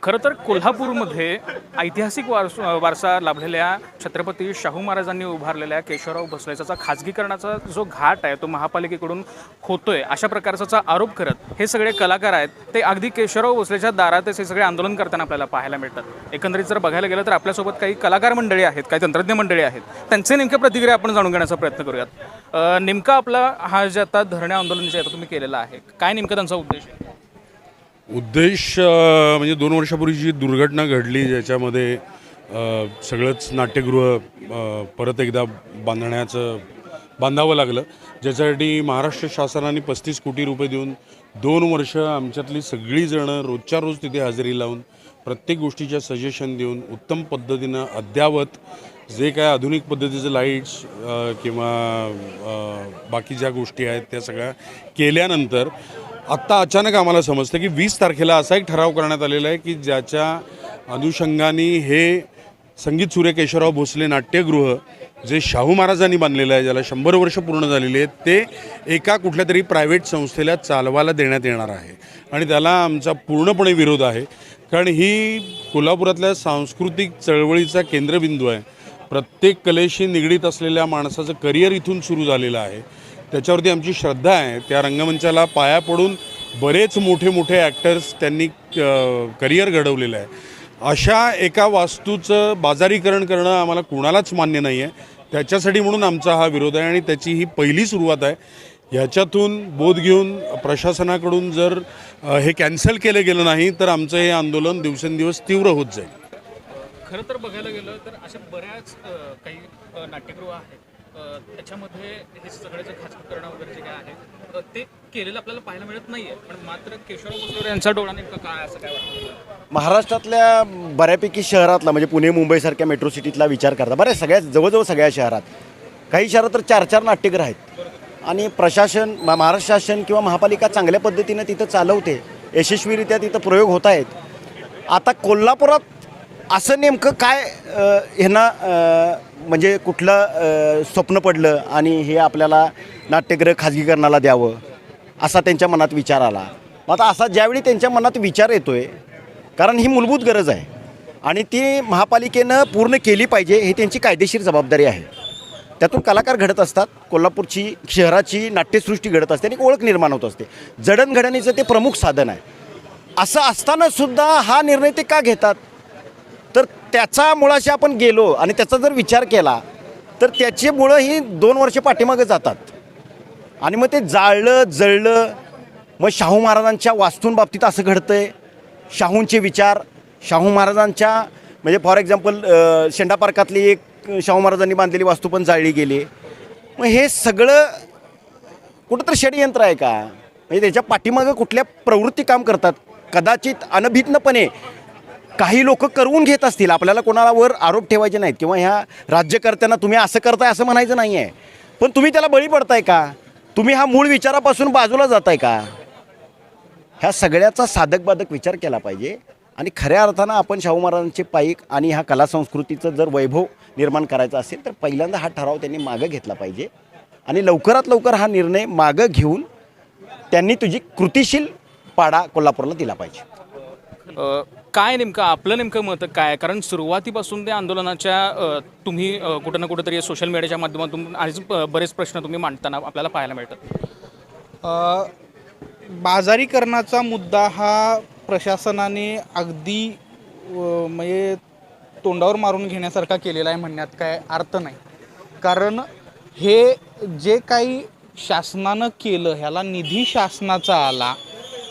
खरं तर कोल्हापूरमध्ये ऐतिहासिक वारसा लाभलेल्या छत्रपती शाहू महाराजांनी उभारलेल्या केशवराव भोसलेचा खाजगीकरणाचा जो घाट आहे तो महापालिकेकडून होतोय अशा प्रकारचा आरोप करत हे सगळे कलाकार आहेत ते अगदी केशवराव भोसलेच्या दारातच हे सगळे आंदोलन करताना आपल्याला पाहायला मिळतात। एकंदरीत जर बघायला गेलं तर आपल्यासोबत काही कलाकार मंडळी आहेत, काही तंत्रज्ञ मंडळी आहेत, त्यांचे नेमक्या प्रतिक्रिया आपण जाणून घेण्याचा प्रयत्न करूयात। नेमका आपला हा जे आता धरणे आंदोलन जे आता तुम्ही केलेलं आहे, काय नेमका त्यांचा उद्देश आहे? उद्देश म्हणजे 2 वर्षापूर्वी जी दुर्घटना घडली ज्याच्यामध्ये सगळंच नाट्यगृह परत एकदा बांधावं लागलं, ज्याच्यासाठी महाराष्ट्र शासनाने 35 कोटी रुपये देऊन 2 वर्ष आमच्यातली सगळीजणं रोजच्या रोज तिथे हजेरी लावून प्रत्येक गोष्टीच्या सजेशन देऊन उत्तम पद्धतीनं अद्यावत जे काय आधुनिक पद्धतीचं लाईट्स किंवा बाकी ज्या गोष्टी आहेत त्या सगळ्या केल्यानंतर आत्ता अचानक आम्हाला समजतं की 20 तारखेला असा एक ठराव करण्यात आलेला आहे की ज्याच्या अनुषंगाने हे संगीत सूर्य केशवराव भोसले नाट्यगृह जे शाहू महाराजांनी बांधलेलं आहे, ज्याला 100 वर्ष पूर्ण झालेली आहेत, ते एका कुठल्या तरी प्रायव्हेट संस्थेला चालवायला देण्यात येणार आहे आणि त्याला आमचा पूर्णपणे विरोध आहे। कारण ही कोल्हापुरातल्या सांस्कृतिक चळवळीचा केंद्रबिंदू आहे। प्रत्येक कलेशी निगडीत असलेल्या माणसाचं करिअर इथून सुरू झालेलं आहे, त्याच्यावरती आमची श्रद्धा आहे। त्या रंगमंचाला पाया पडून बरेच मोठे मोठे ॲक्टर्स त्यांनी करिअर घडवलेलं आहे। अशा एका वास्तूचं बाजारीकरण करणं आम्हाला कुणालाच मान्य नाही आहे, त्याच्यासाठी म्हणून आमचा हा विरोध आहे आणि त्याची ही पहिली सुरुवात आहे। ह्याच्यातून बोध घेऊन प्रशासनाकडून जर हे कॅन्सल केलं गेलं नाही तर आमचं हे आंदोलन दिवसेंदिवस तीव्र होत जाईल। खरं तर बघायला गेलं तर अशा बऱ्याच काही नाट्यगृह आहेत, त्याच्यामध्ये हे सगळे जे खाजगीकरण वगैरे जे काय आहे ते केलेलं आपल्याला पाहायला मिळत नाहीये, पण मात्र केशवराव भोसले यांचा डोळा नेमका काय असं काय वाटतं? महाराष्ट्रातल्या बऱ्यापैकी शहरातला म्हणजे पुणे मुंबईसारख्या मेट्रो सिटीतला विचार करता बऱ्याच सगळ्या जवळजवळ सगळ्या शहरात काही शहरात तर 4-4 नाट्यगृह आहेत आणि प्रशासन महाराष्ट्र शासन किंवा महापालिका चांगल्या पद्धतीनं तिथं चालवते, यशस्वीरित्या तिथं प्रयोग होत आहेत। आता कोल्हापुरात असं नेमकं काय ह्यांना म्हणजे कुठलं स्वप्न पडलं आणि हे आपल्याला नाट्यगृह खाजगीकरणाला द्यावं असा त्यांच्या मनात विचार आला। आता असा ज्यावेळी त्यांच्या मनात विचार येतो आहे, कारण ही मूलभूत गरज आहे आणि ती महापालिकेनं पूर्ण केली पाहिजे, ही त्यांची कायदेशीर जबाबदारी आहे। त्यातून कलाकार घडत असतात, कोल्हापूरची शहराची नाट्यसृष्टी घडत असते आणि एक ओळख निर्माण होत असते, जडणघडणीचं ते प्रमुख साधन आहे। असं असतानासुद्धा हा निर्णय ते का घेतात? तर त्याचा मुळाशी आपण गेलो आणि त्याचा जर विचार केला तर त्याची मुळं ही 2 वर्ष पाठीमागे जातात आणि मग ते जळलं। मग शाहू महाराजांच्या वास्तूंबाबतीत असं घडतं आहे, शाहूंचे विचार शाहू महाराजांच्या म्हणजे फॉर एक्झाम्पल शेंडा पार्कातली एक शाहू महाराजांनी बांधलेली वास्तू पण जाळली गेली। मग हे सगळं कुठंतरी षडयंत्र आहे का? म्हणजे त्याच्या पाठीमागं कुठल्या प्रवृत्ती काम करतात? कदाचित अनभिज्ञपणे काही लोक करवून घेत असतील, आपल्याला कोणाला वर आरोप ठेवायचे नाहीत किंवा ह्या राज्यकर्त्यांना तुम्ही असं करताय असं म्हणायचं नाही आहे, पण तुम्ही त्याला बळी पडताय का? तुम्ही हा मूळ विचारापासून बाजूला जाताय का? ह्या सगळ्याचा साधक बाधक विचार केला पाहिजे आणि खऱ्या अर्थानं आपण शाहू महाराजांचे पाईक आणि ह्या कला संस्कृतीचं जर वैभव निर्माण करायचं असेल तर पहिल्यांदा हा ठराव त्यांनी मागं घेतला पाहिजे आणि लवकरात लवकर हा निर्णय मागं घेऊन त्यांनी तुझी कृतिशील पाडा कोल्हापूरला दिला पाहिजे। काय नेमकं आपलं नेमकं मत काय? कारण सुरुवातीपासून त्या आंदोलनाच्या तुम्ही कुठं ना कुठंतरी सोशल मीडियाच्या माध्यमातून आज बरेच प्रश्न तुम्ही मांडताना आपल्याला पाहायला मिळतात। बाजारीकरणाचा मुद्दा हा प्रशासनाने अगदी म्हणजे तोंडावर मारून घेण्यासारखा केलेला आहे म्हणण्यात काय अर्थ नाही, कारण हे जे काही शासनानं केलं ह्याला निधी शासनाचा आला,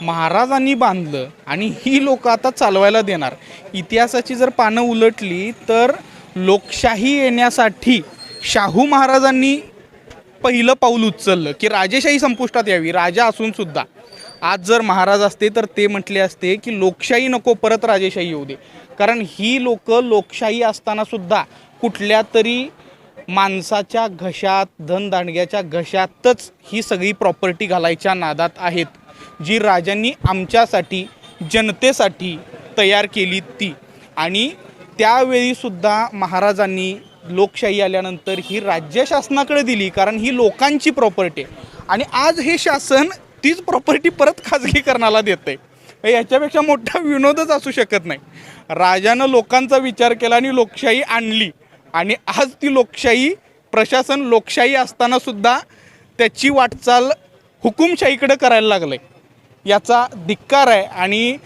महाराजांनी बांधलं आणि ही लोक आता चालवायला देणार। इतिहासाची जर पानं उलटली तर लोकशाही येण्यासाठी शाहू महाराजांनी पहिलं पाऊल उचललं की राजेशाही संपुष्टात यावी। राजा असून सुद्धा आज जर महाराज असते तर ते म्हटले असते की लोकशाही नको, परत राजेशाही येऊ दे। कारण ही लोक लोकशाही असताना सुद्धा कुठल्या तरी माणसाच्या घशात, धनदांडग्याच्या घशातच ही सगळी प्रॉपर्टी घालायच्या नादात आहेत, जी राजांनी आमच्यासाठी जनतेसाठी तयार केली ती। आणि त्यावेळीसुद्धा महाराजांनी लोकशाही आल्यानंतर ही राज्य शासनाकडे दिली, कारण ही लोकांची प्रॉपर्टी आणि आज हे शासन तीच प्रॉपर्टी परत खाजगीकरणाला देतं आहे। याच्यापेक्षा मोठा विनोदच असू शकत नाही. राजानं लोकांचा विचार केला आणि लोकशाही आणली आणि आज ती लोकशाही प्रशासन लोकशाही असताना सुद्धा त्याची वाटचाल हुकुमशाहीकडे करायला लागलं आहे. याचा धिक्कार आहे. आणि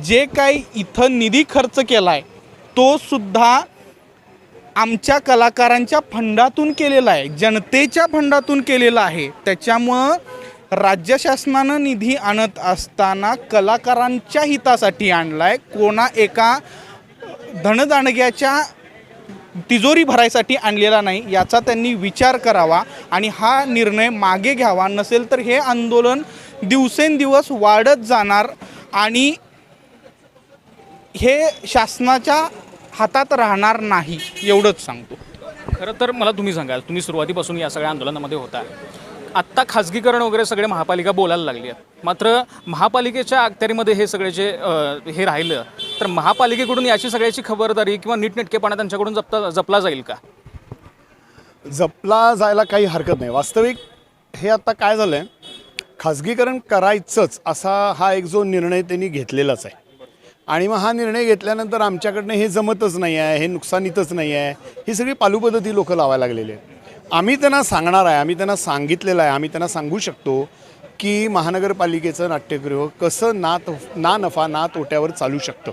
जे काही इथं निधी खर्च केला आहे तो सुद्धा आमच्या कलाकारांच्या फंडातून केलेला आहे, जनतेच्या फंडातून केलेला आहे. त्याच्यामुळं राज्य शासनानं निधी आणत असताना कलाकारांच्या हितासाठी आणला आहे, कोणा एका धनदांडग्याच्या तिजोरी भरायसाठी आणलेला नाही. याचा त्यांनी विचार करावा आणि हा निर्णय मागे घ्यावा. नसेल तर हे आंदोलन दिवसेंदिवस वाढत जाणार आणि हे शासनाच्या हातात राहणार नाही, एवढंच सांगतो. खरं तर मला तुम्ही सांगाल, तुम्ही सुरुवातीपासून या सगळ्या आंदोलनामध्ये होता. आत्ता खाजगीकरण वगैरे सगळे महापालिका बोलायला लागली आहे, मात्र महापालिकेच्या अखत्यारीमध्ये हे सगळे जे हे राहिलं तर महापालिकेकडून याची सगळ्याची खबरदारी किंवा नीटनेटकेपणा त्यांच्याकडून जपला जाईल का? जपला जायला काही हरकत नाही. वास्तविक हे आता काय झालं आहे, खाजगीकरण करायचंच असा हा एक जो निर्णय त्यांनी घेतलेलाच आहे. आणि मग हा निर्णय घेतल्यानंतर आमच्याकडनं हे जमतच नाही आहे, हे नुकसानीतच नाही आहे, ही सगळी पालुपद्धती लोक लावायला लागलेली आहेत. आम्ही त्यांना सांगणार आहे, आम्ही त्यांना सांगितलेलं आहे, आम्ही त्यांना सांगू शकतो की महानगरपालिकेचं नाट्यगृह कसं ना नफा ना तोट्यावर चालू शकतं.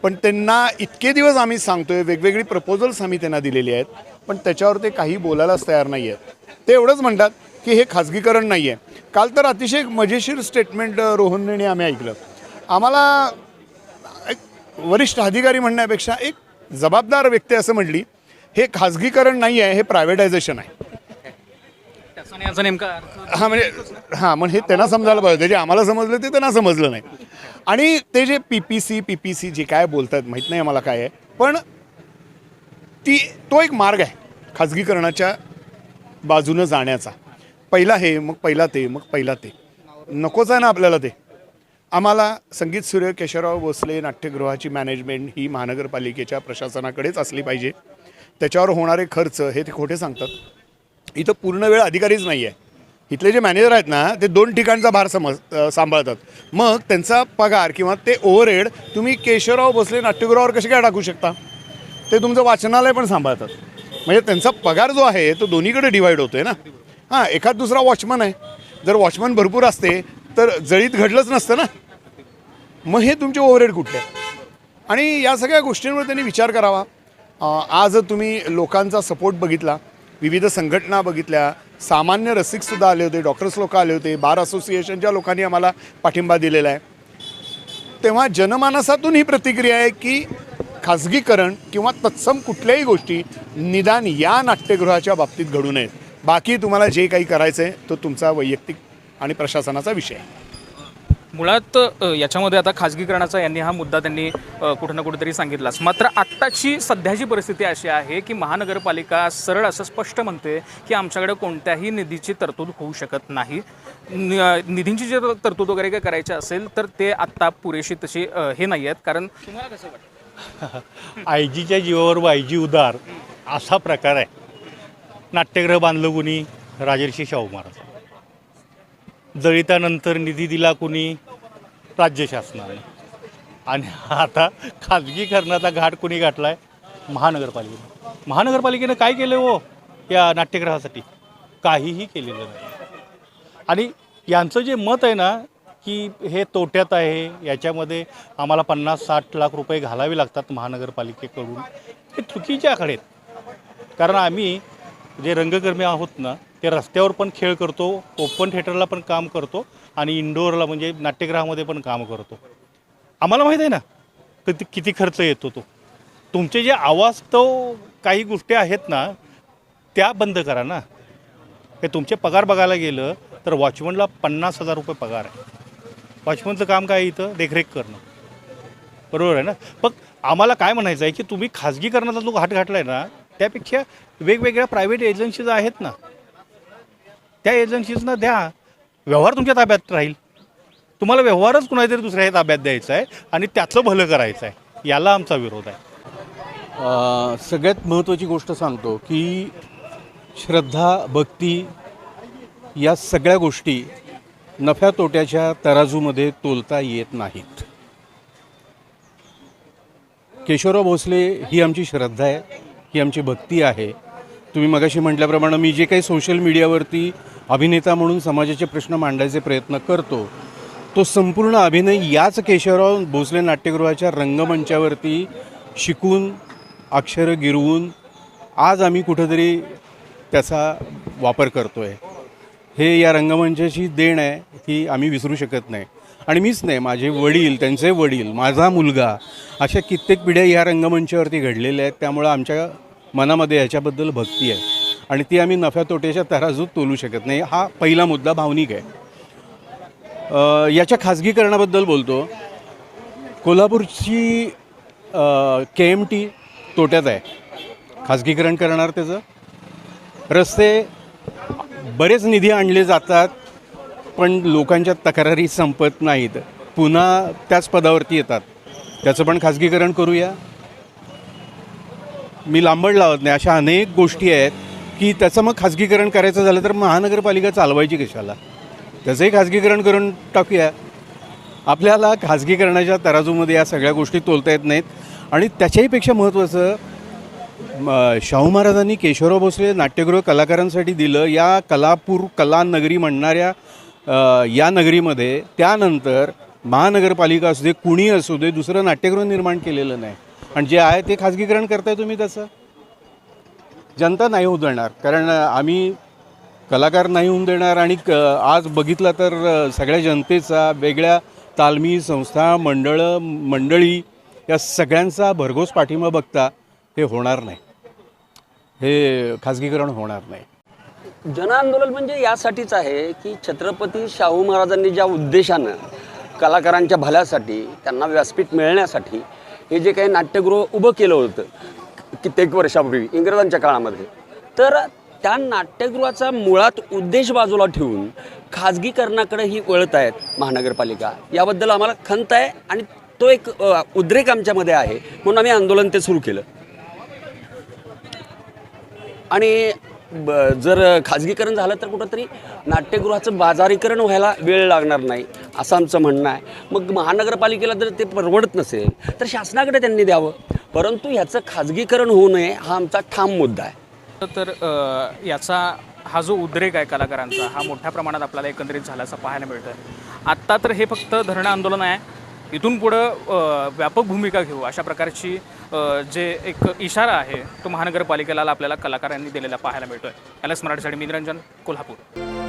पण त्यांना इतके दिवस आम्ही सांगतो आहे, वेगवेगळी प्रपोजल्स आम्ही त्यांना दिलेली आहेत, पण त्याच्यावर ते काही बोलायलाच तयार नाही आहेत. ते एवढंच म्हणतात की हे खाजगीकरण नाही आहे. काल तर अतिशय मजेशीर स्टेटमेंट रोहनने आम्ही ऐकलं. आम्हाला एक वरिष्ठ अधिकारी म्हणण्यापेक्षा एक जबाबदार व्यक्ती असं म्हटली, हे खाजगीकरण नाही आहे, हे प्रायव्हेटायझेशन आहे. याचा नेमका अर्थ मग हे त्यांना समजायला पाहिजे. जे आम्हाला समजलं ते त्यांना समजलं नाही. आणि ते जे PPC जे काय बोलतात माहीत नाही आम्हाला काय आहे, पण तो एक मार्ग आहे खाजगीकरणाच्या बाजूनं जाण्याचा. पहिला हे, मग पहिला ते, मग पहिला ते नकोच आहे ना आपल्याला. ते आम्हाला संगीत सूर्य केशवराव भोसले नाट्यगृहाची मॅनेजमेंट ही महानगरपालिकेच्या प्रशासनाकडेच असली पाहिजे. त्याच्यावर होणारे खर्च हे ते खोटे सांगतात. इथं पूर्ण वेळ अधिकारीच नाही आहे. इथले जे मॅनेजर आहेत ना ते 2 ठिकाणचा भार सांभाळतात. मग त्यांचा पगार किंवा ते ओव्हरहेड तुम्ही केशवराव भोसले नाट्यगृहावर कसे काय टाकू शकता? ते तुमचं वाचनालय पण सांभाळतात. म्हणजे त्यांचा पगार जो आहे तो दोन्हीकडे डिवाईड होतो आहे ना. एखाद दुसरा वॉचमन आहे, जर वॉचमन भरपूर असते तर जळीत घडलंच नसतं ना. मग हे तुमचे ओव्हरहेड कुठले? आणि या सगळ्या गोष्टींवर त्यांनी विचार करावा. आज तुम्ही लोकांचा सपोर्ट बघितला, विविध संघटना बघितल्या, सामान्य रसिकसुद्धा आले होते, डॉक्टर्स लोक आले होते, बार असोसिएशनच्या लोकांनी आम्हाला पाठिंबा दिलेला आहे. तेव्हा जनमानसातून ही प्रतिक्रिया आहे की खाजगीकरण किंवा तत्सम कुठल्याही गोष्टी निदान या नाट्यगृहाच्या बाबतीत घडू नयेत. बाकी तुम्हाला जे काही करायचं आहे तो तुमचा वैयक्तिक आणि प्रशासनाचा विषय आहे. मुळात याच्यामध्ये आता खाजगीकरणाचा यांनी हा मुद्दा त्यांनी कुठं ना कुठेतरी सांगितलाच. मात्र आत्ताची सध्याची परिस्थिती अशी आहे की महानगरपालिका सरळ असं स्पष्ट म्हणते की आमच्याकडे कोणत्याही निधीची तरतूद होऊ शकत नाही. निधींची जी तरतूद वगैरे काय करायची असेल तर ते आत्ता पुरेशी तशी हे नाही आहेत. कारण तुम्हाला कसं वाटतं? आयजीच्या जीवावर वायजी उदार असा प्रकार आहे. नाट्यगृह बांधलं कुणी? राजर्षी शाहू महाराज. जळितानंतर निधी दिला कुणी? राज्य शासनाने. आणि आता खाजगीकरणाचा घाट कुणी गाठला आहे? महानगरपालिकेने. महानगरपालिकेनं काय केलं हो या नाट्यगृहासाठी? काहीही केलेलं नाही. आणि यांचं जे मत आहे ना की हे तोट्यात आहे, याच्यामध्ये आम्हाला 50-60 लाख रुपये घालावे लागतात महानगरपालिकेकडून, हे चुकीच्या आकडे आहेत. कारण आम्ही जे रंगकर्मी आहोत ना ते रस्त्यावर पण खेळ करतो, ओपन थिएटरला पण काम करतो आणि इंडोरला म्हणजे नाट्यगृहामध्ये पण काम करतो. आम्हाला माहीत आहे ना किती खर्च येतो तो. तुमचे जे अवास्तव काही गोष्टी आहेत ना त्या बंद करा ना. हे तुमचे पगार बघायला गेलं तर वॉचमनला 50,000 रुपये पगार आहे. वॉचमनचं काम काय इथं? देखरेख करणं. बरोबर आहे ना. पण आम्हाला काय म्हणायचं आहे की तुम्ही खाजगीकरणाचा जो घाट घातला आहे ना त्यापेक्षा वेगवेगळ्या प्रायव्हेट एजन्सीज आहेत ना त्या एजन्सीजना द्या. व्यवहार तुमच्या ताब्यात राहील. तुम्हाला व्यवहारच कुणातरी दुसऱ्या ताब्यात द्यायचा आहे आणि त्याचं भलं करायचं आहे. याला आमचा विरोध आहे. सगळ्यात महत्त्वाची गोष्ट सांगतो की श्रद्धा भक्ती या सगळ्या गोष्टी नफ्या तोट्याच्या तराजूमध्ये तोलता येत नाहीत. केशवराव भोसले ही आमची श्रद्धा आहे, ही आमची भक्ती आहे. तुम्ही मगाशी म्हटल्याप्रमाणे मी जे काही सोशल मीडियावरती अभिनेता म्हणून समाजाचे प्रश्न मांडायचे प्रयत्न करतो, तो संपूर्ण अभिनय याच केशवराव भोसले नाट्यगृहाच्या रंगमंचावरती शिकून, अक्षरं गिरवून आज आम्ही कुठंतरी त्याचा वापर करतो आहे. हे या रंगमंचाची देण आहे, ही आम्ही विसरू शकत नाही. आणि मीच नाही, माझे वडील, त्यांचे वडील, माझा मुलगा, अशा कित्येक पिढ्या या रंगमंचावरती घडलेल्या आहेत. त्यामुळं आमच्या मनामध्ये याच्याबद्दल भक्ती आहे आणि ती आम्ही नफ्या तोट्याच्या तराजूत तोलू शकत नाही. हा पहिला मुद्दा भावनिक आहे. याच्या खाजगीकरणाबद्दल बोलतो. कोल्हापूरची KMT तोट्यात आहे. खाजगीकरण करणार त्याचं. रस्ते बरेच निधी आणले जातात, पण लोकांच्या तक्रारी संपत नाहीत, पुन्हा त्याच पदावरती येतात. त्याचं पण खाजगीकरण करूया. मी लांबड लावत नाही. अशा अनेक गोष्टी आहेत की त्याचं मग खाजगीकरण करायचं झालं तर महानगरपालिका चालवायची कशाला? त्याचंही खाजगीकरण करून टाकूया. आपल्याला खाजगीकरणाच्या तराजूमध्ये या सगळ्या गोष्टी तोलता येत नाहीत. आणि त्याच्याहीपेक्षा महत्त्वाचं, शाहू महाराजांनी केशवराव भोसले नाट्यगृह कलाकारांसाठी दिलं. या कलापूर कलानगरी म्हणणाऱ्या या नगरीमध्ये त्यानंतर महानगरपालिका असू दे, कुणी असू दे, दुसरं नाट्यगृह निर्माण केलेलं नाही. आणि जे आहे ते खाजगीकरण करताय तुम्ही. त्याचं जनता नाही होऊ देणार, कारण आम्ही कलाकार नाही होऊन देणार. आणि आज बघितलं तर सगळ्या जनतेचा, वेगळ्या तालमी संस्था, मंडळी या सगळ्यांचा भरघोस पाठिंबा बघता हे होणार नाही. हे खाजगीकरण होणार नाही. जनआंदोलन म्हणजे यासाठीच आहे की छत्रपती शाहू महाराजांनी ज्या उद्देशानं कलाकारांच्या भल्यासाठी, त्यांना व्यासपीठ मिळण्यासाठी हे जे काही नाट्यगृह उभं केलं होतं कित्येक वर्षापूर्वी इंग्रजांच्या काळामध्ये, तर त्या नाट्यगृहाचा मुळात उद्देश बाजूला ठेवून खाजगीकरणाकडे ही वळत आहेत महानगरपालिका. याबद्दल आम्हाला खंत आहे आणि तो एक उद्रेक आमच्यामध्ये आहे, म्हणून आम्ही आंदोलन ते सुरू केलं. आणि जर खाजगीकरण झालं तर कुठंतरी नाट्यगृहाचं बाजारीकरण व्हायला वेळ लागणार नाही असं आमचं म्हणणं आहे. मग महानगरपालिकेला जर ते परवडत नसेल तर शासनाकडे त्यांनी द्यावं, परंतु ह्याचं खाजगीकरण होऊ नये हा आमचा ठाम मुद्दा आहे. तर याचा हा जो उद्रेक आहे कलाकारांचा, हा मोठ्या प्रमाणात आपल्याला एकंदरीत झाल्याचं पाहायला मिळतं. आत्ता तर हे फक्त धरणं आंदोलन आहे. इथून पुढं व्यापक भूमिका घेऊ अशा प्रकारची जे एक इशारा आहे तो महानगरपालिकेला आपल्याला कलाकारांनी दिलेला पाहायला मिळतो आहे. LS मराठीसाठी मी निरंजन, कोल्हापूर.